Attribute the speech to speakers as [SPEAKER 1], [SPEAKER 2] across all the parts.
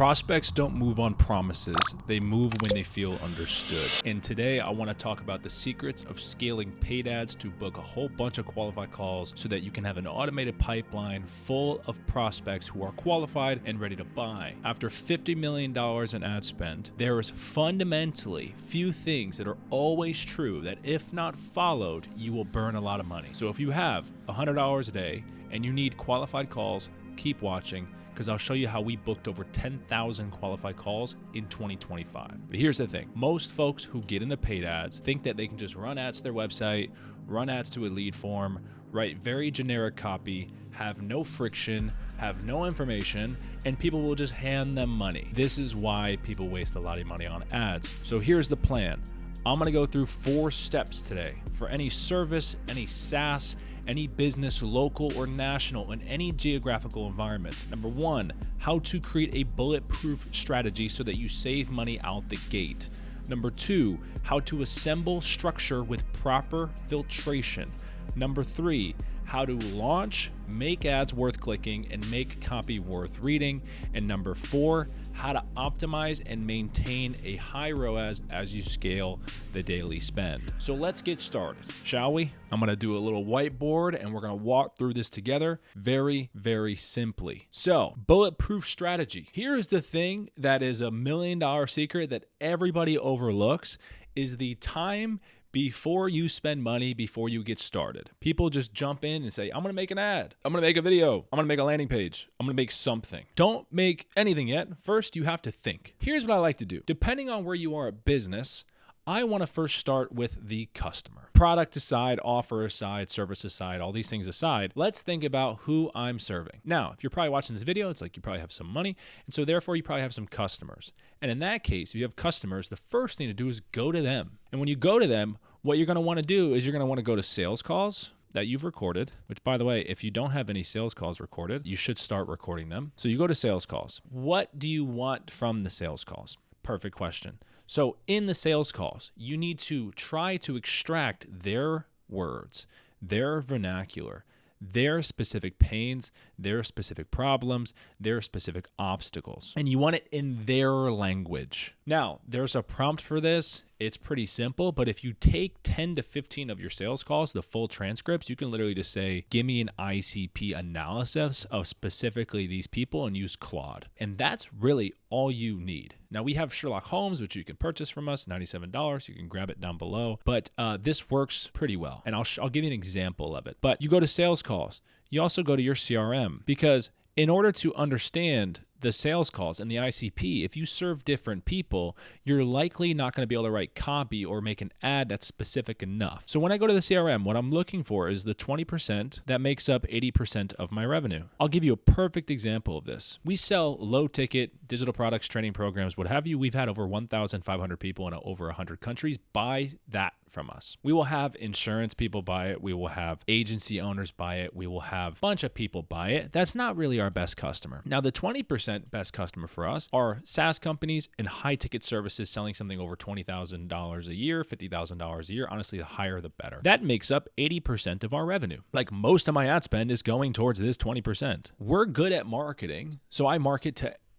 [SPEAKER 1] Prospects don't move on promises, they move when they feel understood. And today I want to talk about the secrets of scaling paid ads to book a whole bunch of qualified calls so that you can have an automated pipeline full of prospects who are qualified and ready to buy. After $50 million in ad spend, there is fundamentally few things that are always true that if not followed, you will burn a lot of money. So if you have $100 a day and you need qualified calls, keep watching, because I'll show you how we booked over 10,000 qualified calls in 2025. But here's the thing. Most folks who get into paid ads think that they can just run ads to their website, run ads to a lead form, write very generic copy, have no friction, have no information, and people will just hand them money. This is why people waste a lot of money on ads. So here's the plan. I'm gonna go through 4 steps today for any service, any SaaS, any business, local or national, in any geographical environment. Number 1, how to create a bulletproof strategy so that you save money out the gate. Number 2, how to assemble structure with proper filtration. Number 3, how to launch, make ads worth clicking, and make copy worth reading. And number 4, how to optimize and maintain a high ROAS as you scale the daily spend. So let's get started, shall we? I'm gonna do a little whiteboard and we're gonna walk through this together very, very simply. So, bulletproof strategy. Here's the thing that is $1 million secret that everybody overlooks is the time before you spend money, before you get started. People just jump in and say, I'm gonna make an ad, I'm gonna make a video, I'm gonna make a landing page, I'm gonna make something. Don't make anything yet. First, you have to think. Here's what I like to do. Depending on where you are at business, I wanna first start with the customer. Product aside, offer aside, service aside, all these things aside, let's think about who I'm serving. Now, if you're probably watching this video, it's like you probably have some money, and so therefore you probably have some customers. And in that case, if you have customers, the first thing to do is go to them. And when you go to them, what you're gonna wanna do is you're gonna wanna go to sales calls that you've recorded, which by the way, if you don't have any sales calls recorded, you should start recording them. So you go to sales calls. What do you want from the sales calls? Perfect question. So in the sales calls, you need to try to extract their words, their vernacular, their specific pains, their specific problems, their specific obstacles. And you want it in their language. Now, there's a prompt for this. It's pretty simple, but if you take 10 to 15 of your sales calls, the full transcripts, you can literally just say, give me an ICP analysis of specifically these people and use Claude. And that's really all you need. Now we have Sherlock Holmes, which you can purchase from us, $97. You can grab it down below, but this works pretty well. And I'll give you an example of it. But you go to sales calls. You also go to your CRM, because in order to understand the sales calls and the ICP, if you serve different people, you're likely not going to be able to write copy or make an ad that's specific enough. So when I go to the CRM, what I'm looking for is the 20% that makes up 80% of my revenue. I'll give you a perfect example of this. We sell low ticket digital products, training programs, what have you. We've had over 1,500 people in over 100 countries buy that from us. We will have insurance people buy it. We will have agency owners buy it. We will have a bunch of people buy it. That's not really our best customer. Now, the 20% best customer for us are SaaS companies and high ticket services selling something over $20,000 a year, $50,000 a year. Honestly, the higher, the better. That makes up 80% of our revenue. Like most of my ad spend is going towards this 20%. We're good at marketing. So I market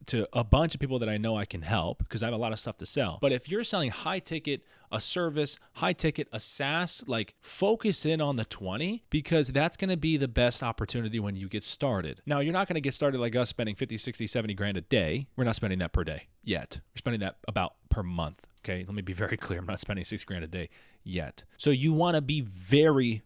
[SPEAKER 1] to a bunch of people that I know I can help because I have a lot of stuff to sell. But if you're selling high ticket, a service, high ticket, a SaaS, like focus in on the 20, because that's going to be the best opportunity when you get started. Now, you're not going to get started like us spending 50, 60, 70 grand a day. We're not spending that per day yet. We're spending that about per month. Okay. Let me be very clear. I'm not spending 60 grand a day yet. So you want to be very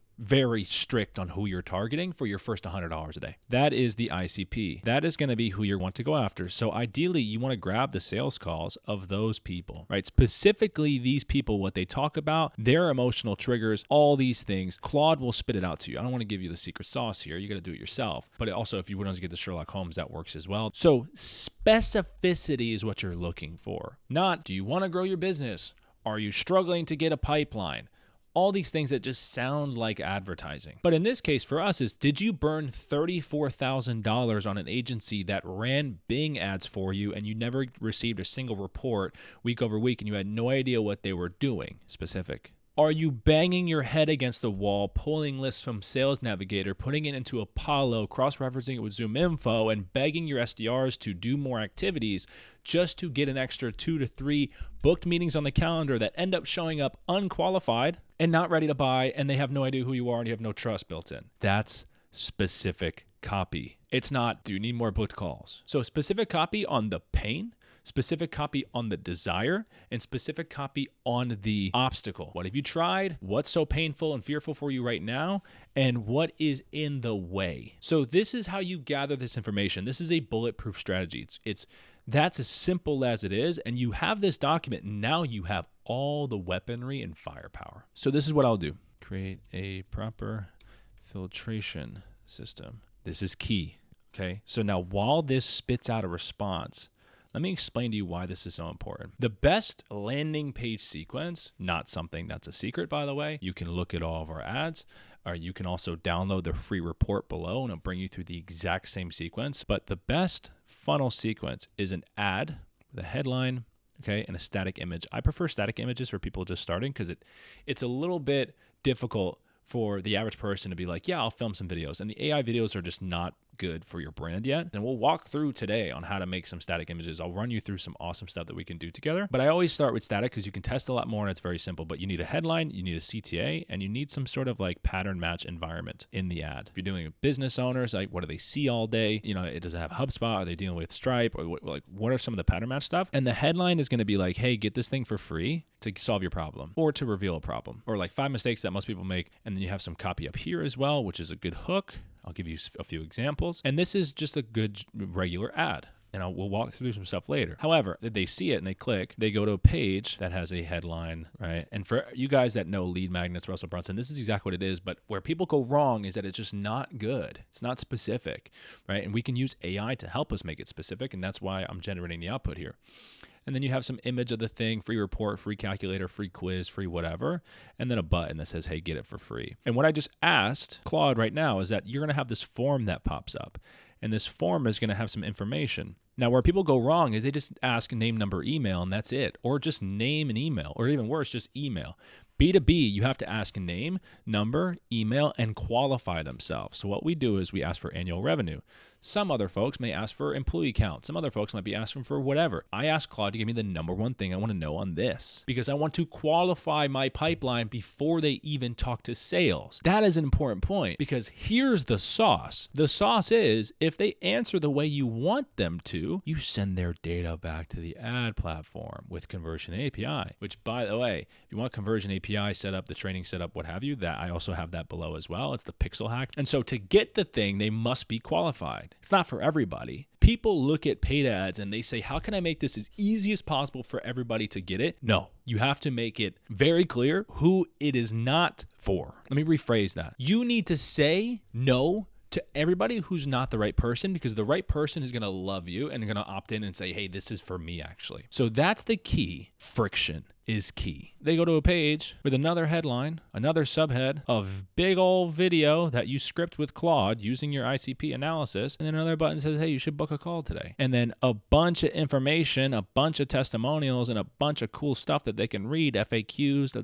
[SPEAKER 1] strict on who you're targeting for your first $100 a day. That is the ICP. That is going to be who you want to go after. So ideally, you want to grab the sales calls of those people, right? Specifically, these people, what they talk about, their emotional triggers, all these things. Claude will spit it out to you. I don't want to give you the secret sauce here. You got to do it yourself. But also, if you want to get the Sherlock Holmes, that works as well. So specificity is what you're looking for. Not, do you want to grow your business? Are you struggling to get a pipeline? All these things that just sound like advertising. But in this case for us is, did you burn $34,000 on an agency that ran Bing ads for you and you never received a single report week over week and you had no idea what they were doing? Specific. Are you banging your head against the wall, pulling lists from Sales Navigator, putting it into Apollo, cross-referencing it with Zoom Info, and begging your SDRs to do more activities just to get an extra 2 to 3 booked meetings on the calendar that end up showing up unqualified and not ready to buy, and they have no idea who you are and you have no trust built in? That's specific copy. It's not, do you need more booked calls? So specific copy on the pain, specific copy on the desire, and specific copy on the obstacle. What have you tried? What's so painful and fearful for you right now? And what is in the way? So this is how you gather this information. This is a bulletproof strategy. That's as simple as it is. And you have this document. Now you have all the weaponry and firepower. So this is what I'll do. Create a proper filtration system. This is key. Okay. So now while this spits out a response, let me explain to you why this is so important. The best landing page sequence, not something that's a secret, by the way. You can look at all of our ads, or you can also download the free report below and it'll bring you through the exact same sequence. But the best funnel sequence is an ad with a headline, okay, and a static image. I prefer static images for people just starting because it's a little bit difficult for the average person to be like, yeah, I'll film some videos. And the AI videos are just not good for your brand yet. And we'll walk through today on how to make some static images. I'll run you through some awesome stuff that we can do together. But I always start with static because you can test a lot more and it's very simple. But you need a headline, you need a CTA, and you need some sort of like pattern match environment in the ad. If you're doing business owners, like what do they see all day? You know, it doesn't have HubSpot. Are they dealing with Stripe? Or what are some of the pattern match stuff? And the headline is going to be like, hey, get this thing for free to solve your problem or to reveal a problem, or like 5 mistakes that most people make. And then you have some copy up here as well, which is a good hook. I'll give you a few examples. And this is just a good regular ad. And we'll walk through some stuff later. However, if they see it and they click, they go to a page that has a headline, right? And for you guys that know lead magnets, Russell Brunson, this is exactly what it is. But where people go wrong is that it's just not good. It's not specific, right? And we can use AI to help us make it specific. And that's why I'm generating the output here. And then you have some image of the thing, free report, free calculator, free quiz, free whatever, and then a button that says, hey, get it for free. And what I just asked Claude right now is that you're going to have this form that pops up. And this form is going to have some information. Now, where people go wrong is they just ask name, number, email, and that's it. Or just name and email, or even worse, just email. B2B, you have to ask name, number, email, and qualify themselves. So what we do is we ask for annual revenue. Some other folks may ask for employee count. Some other folks might be asking for whatever. I asked Claude to give me the number one thing I want to know on this because I want to qualify my pipeline before they even talk to sales. That is an important point because here's the sauce. The sauce is if they answer the way you want them to, you send their data back to the ad platform with Conversion API, which by the way, if you want Conversion API set up, the training set up, what have you, that I also have that below as well. It's the pixel hack. And so to get the thing, they must be qualified. It's not for everybody. People look at paid ads and they say, how can I make this as easy as possible for everybody to get it? No, you have to make it very clear who it is not for. Let me rephrase that. You need to say no to everybody who's not the right person because the right person is going to love you and going to opt in and say, hey, this is for me actually. So that's the key. Friction is key. They go to a page with another headline, another subhead of big old video that you script with Claude using your ICP analysis, and then another button says, hey, you should book a call today. And then a bunch of information, a bunch of testimonials, and a bunch of cool stuff that they can read, FAQs,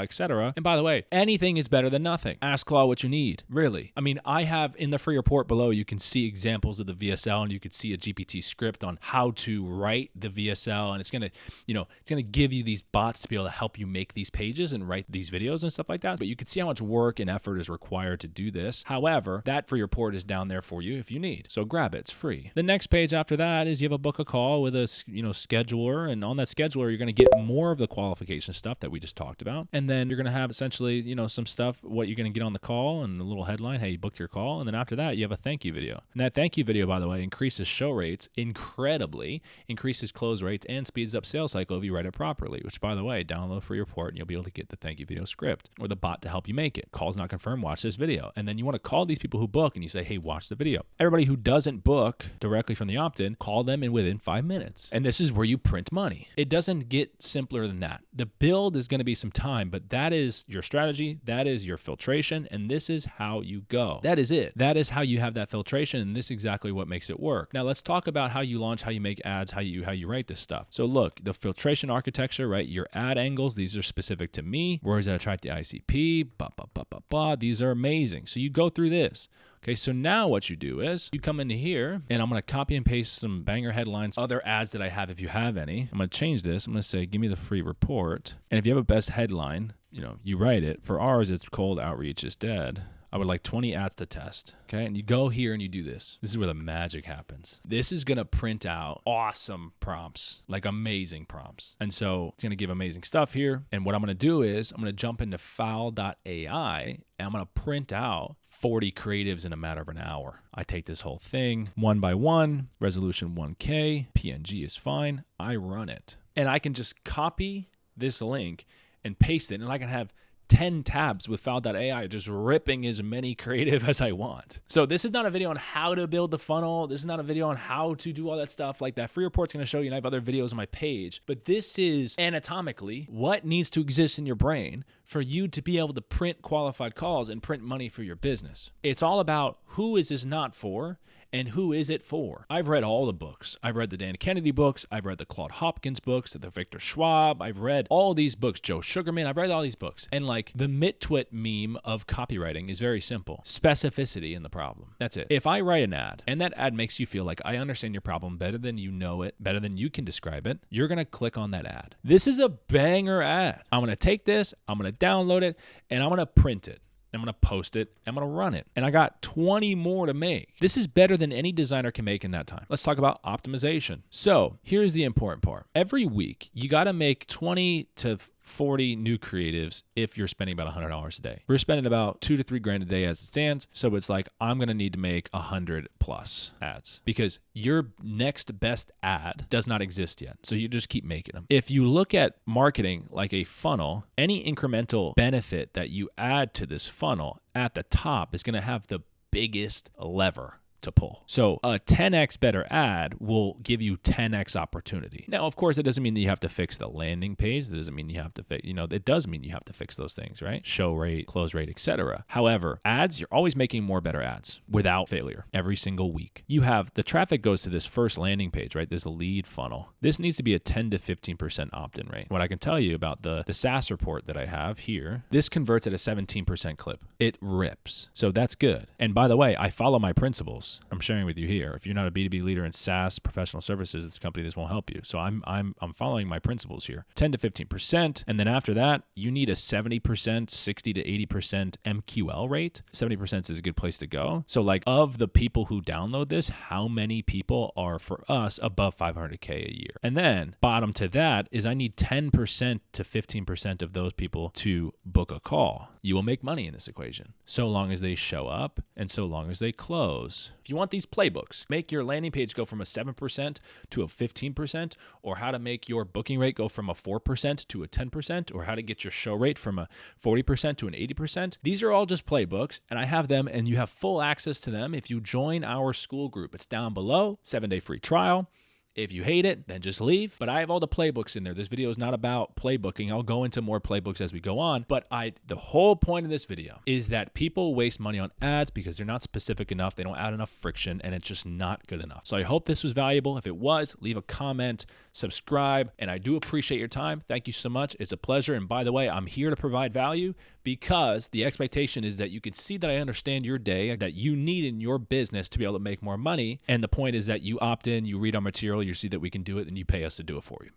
[SPEAKER 1] etc. And by the way, anything is better than nothing. Ask Claude what you need, really. I mean, I have in the free report below, you can see examples of the VSL, and you can see a GPT script on how to write the VSL, and it's gonna give you these bots to be able to help you make these pages and write these videos and stuff like that. But you can see how much work and effort is required to do this. However, that free report is down there for you if you need. So grab it, it's free. The next page after that is you have a book a call with a scheduler, and on that scheduler, you're going to get more of the qualification stuff that we just talked about. And then you're going to have essentially, some stuff, what you're going to get on the call and a little headline, hey, you booked your call. And then after that, you have a thank you video. And that thank you video, by the way, increases show rates incredibly, increases close rates, and speeds up sales cycle if you write it properly, which by the way, download free report and you'll be able to get the thank you video script or the bot to help you make it. Call's not confirmed, watch this video. And then you want to call these people who book and you say, hey, watch the video. Everybody who doesn't book directly from the opt-in, call them in within 5 minutes. And this is where you print money. It doesn't get simpler than that. The build is going to be some time, but that is your strategy. That is your filtration. And this is how you go. That is it. That is how you have that filtration. And this is exactly what makes it work. Now let's talk about how you launch, how you make ads, how you write this stuff. So look, the filtration architecture, right? your ad angles. These are specific to me. Where does it attract the ICP? Blah, blah, blah, blah, blah. These are amazing. So you go through this. Okay, so now what you do is you come into here and I'm going to copy and paste some banger headlines, other ads that I have if you have any. I'm going to change this. I'm going to say, give me the free report. And if you have a best headline, you write it. For ours, it's cold outreach is dead. I would like 20 ads to test. Okay, and you go here and you do this. This is where the magic happens. This is going to print out awesome prompts, like amazing prompts. And so it's going to give amazing stuff here. And what I'm going to do is I'm going to jump into foul.ai and I'm going to print out 40 creatives in a matter of an hour. I take this whole thing one by one, resolution 1K, PNG is fine. I run it. And I can just copy this link and paste it, and I can have 10 tabs with foul.ai just ripping as many creative as I want. So this is not a video on how to build the funnel. This is not a video on how to do all that stuff. Like that free report's going to show you, and I have other videos on my page. But this is anatomically what needs to exist in your brain for you to be able to print qualified calls and print money for your business. It's all about who is this not for and who is it for. I've read all the books. I've read the Dan Kennedy books. I've read the Claude Hopkins books, the Victor Schwab. I've read all these books, Joe Sugarman. I've read all these books. And like the mitwit meme of copywriting is very simple. Specificity in the problem. That's it. If I write an ad and that ad makes you feel like I understand your problem better than you know it, better than you can describe it, you're going to click on that ad. This is a banger ad. I'm going to take this, I'm going to download it, and I'm going to print it. I'm going to post it. I'm going to run it. And I got 20 more to make. This is better than any designer can make in that time. Let's talk about optimization. So here's the important part. Every week, you got to make 20 to 40 new creatives if you're spending about $100 a day. We're spending about $2 to $3 grand a day as it stands. So it's like, I'm going to need to make 100 plus ads because your next best ad does not exist yet. So you just keep making them. If you look at marketing like a funnel, any incremental benefit that you add to this funnel at the top is going to have the biggest lever to pull. So a 10x better ad will give you 10x opportunity. Now, of course, it doesn't mean that you have to fix the landing page. That doesn't mean you have to fix, it does mean you have to fix those things, right? Show rate, close rate, etc. However, ads, you're always making more better ads without failure every single week. You have the traffic goes to this first landing page, right? This lead funnel. This needs to be a 10 to 15% opt-in rate. What I can tell you about the SaaS report that I have here, this converts at a 17% clip. It rips. So that's good. And by the way, I follow my principles. I'm sharing with you here. If you're not a B2B leader in SaaS professional services, this company, this won't help you. So I'm following my principles here. 10 to 15%. And then after that, you need a 70%, 60 to 80% MQL rate. 70% is a good place to go. So like of the people who download this, how many people are for us above 500K a year? And then bottom to that is I need 10% to 15% of those people to book a call. You will make money in this equation so long as they show up and so long as they close. If you want these playbooks, make your landing page go from a 7% to a 15%, or how to make your booking rate go from a 4% to a 10%, or how to get your show rate from a 40% to an 80%. These are all just playbooks, and I have them, and you have full access to them if you join our school group. It's down below, 7-day free trial. If you hate it, then just leave. But I have all the playbooks in there. This video is not about playbooking. I'll go into more playbooks as we go on. But the whole point of this video is that people waste money on ads because they're not specific enough. They don't add enough friction, and it's just not good enough. So I hope this was valuable. If it was, leave a comment, subscribe, and I do appreciate your time. Thank you so much. It's a pleasure. And by the way, I'm here to provide value because the expectation is that you can see that I understand your day, that you need in your business to be able to make more money. And the point is that you opt in, you read our material, you see that we can do it, and you pay us to do it for you.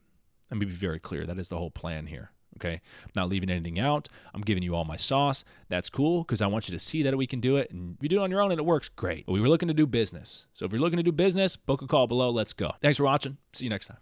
[SPEAKER 1] Let me be very clear. That is the whole plan here. Okay. I'm not leaving anything out. I'm giving you all my sauce. That's cool because I want you to see that we can do it. And if you do it on your own and it works, great. But we were looking to do business. So if you're looking to do business, book a call below. Let's go. Thanks for watching. See you next time.